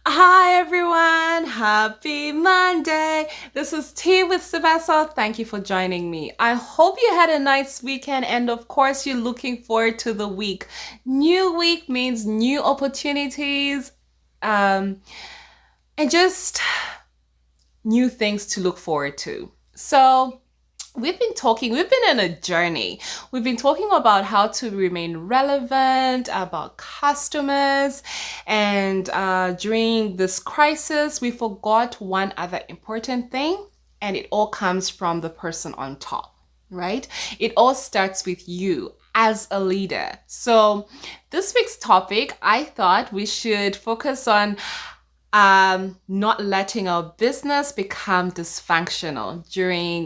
Hi everyone, happy Monday. This is Tea with Sebasa. Thank you for joining me. I hope you had a nice weekend and of course you're looking forward to the week. New week means new opportunities and just new things to look forward to. So, we've been on a journey. We've been talking about how to remain relevant, about customers, and during this crisis, we forgot one other important thing, and it all comes from the person on top, right? It all starts with you as a leader. So, this week's topic, I thought we should focus on not letting our business become dysfunctional during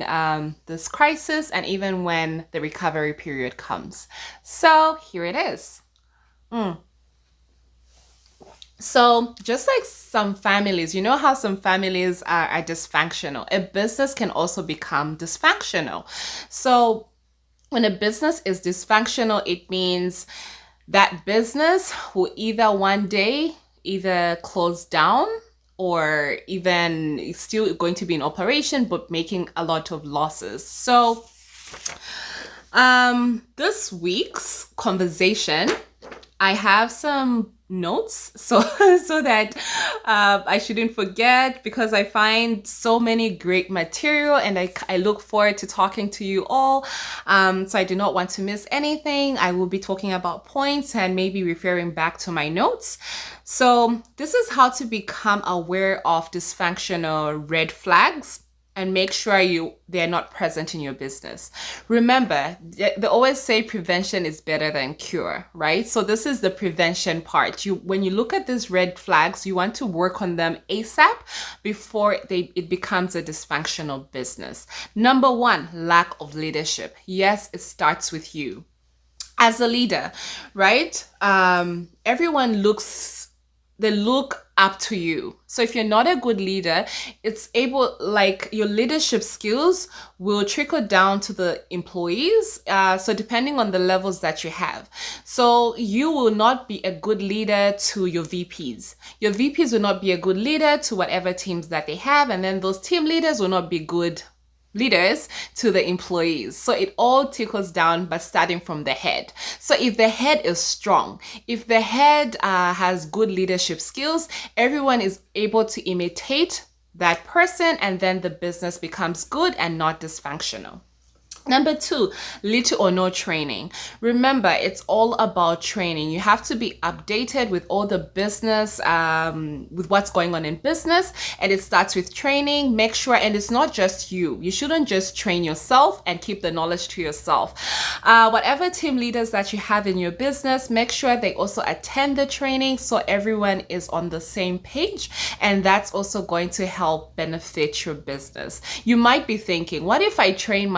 this crisis and even when the recovery period comes. So here it is. So just like some families, you know how some families are dysfunctional, a business can also become dysfunctional. So when a business is dysfunctional, it means that business will either one day either close down or even still going to be in operation but making a lot of losses. So this week's conversation, I have some notes so that I shouldn't forget, because I find so many great material and I look forward to talking to you all. So I do not want to miss anything. I will be talking about points and maybe referring back to my notes. So this is how to become aware of dysfunctional red flags and make sure they're not present in your business. Remember, they always say prevention is better than cure, right? So this is the prevention part. When you look at these red flags, you want to work on them ASAP before it becomes a dysfunctional business. Number one, lack of leadership. Yes, it starts with you as a leader, right? Everyone they look up to you. So if you're not a good leader, your leadership skills will trickle down to the employees. So depending on the levels that you have. So you will not be a good leader to your VPs. Your VPs will not be a good leader to whatever teams that they have. And then those team leaders will not be good leaders to the employees. So it all trickles down, but starting from the head. So if the head is strong, if the head has good leadership skills, everyone is able to imitate that person, and then the business becomes good and not dysfunctional. Number two, little or no training. Remember, it's all about training. You have to be updated with all the business, with what's going on in business. And it starts with training. Make sure, and it's not just you. You shouldn't just train yourself and keep the knowledge to yourself. Whatever team leaders that you have in your business, make sure they also attend the training so everyone is on the same page. And that's also going to help benefit your business. You might be thinking, what if I train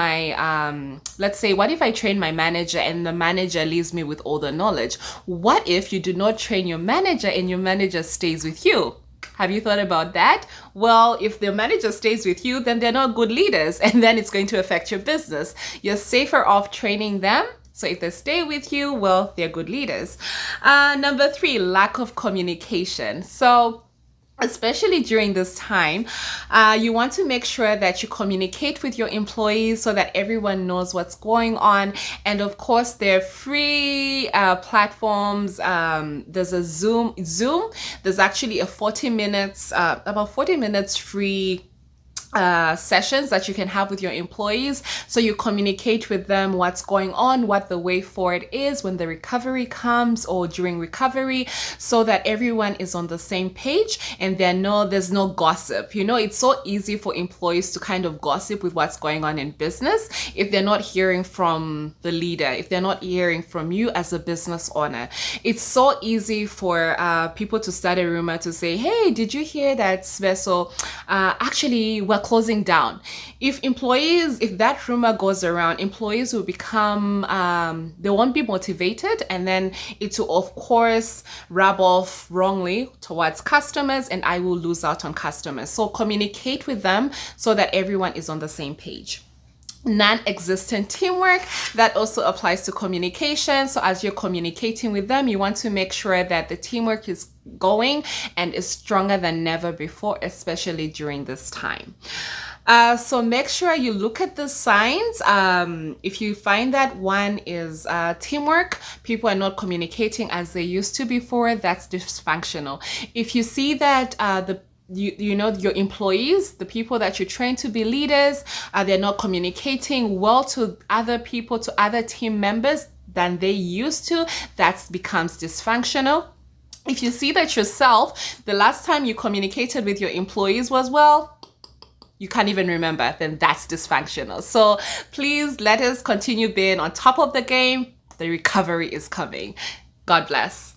what if I train my manager and the manager leaves me with all the knowledge? What if you do not train your manager and your manager stays with you? Have you thought about that? Well, if the manager stays with you, then they're not good leaders, and then it's going to affect your business. You're safer off training them. So if they stay with you, well, they're good leaders. Number three, lack of communication. So especially during this time, you want to make sure that you communicate with your employees so that everyone knows what's going on. And of course, there are free platforms. There's a Zoom. There's actually about 40 minutes free sessions that you can have with your employees, so you communicate with them what's going on, what the way forward is when the recovery comes or during recovery, so that everyone is on the same page and there's no gossip. It's so easy for employees to kind of gossip with what's going on in business if they're not hearing from the leader, if they're not hearing from you as a business owner. It's so easy for people to start a rumor to say, hey, did you hear that Sveso actually we're closing down? If that rumor goes around, employees will become, they won't be motivated, and then it will of course rub off wrongly towards customers, and I will lose out on customers. So communicate with them so that everyone is on the same page. Non-existent teamwork. That also applies to communication. So as you're communicating with them, you want to make sure that the teamwork is going and is stronger than never before, especially during this time. So make sure you look at the signs. If you find that one is teamwork, people are not communicating as they used to before, that's dysfunctional. If you see that you know your employees, the people that you train to be leaders, they're not communicating well to other people, to other team members than they used to, that becomes dysfunctional. If you see that yourself, the last time you communicated with your employees was, well, you can't even remember, then that's dysfunctional. So please let us continue being on top of the game. The recovery is coming. God bless.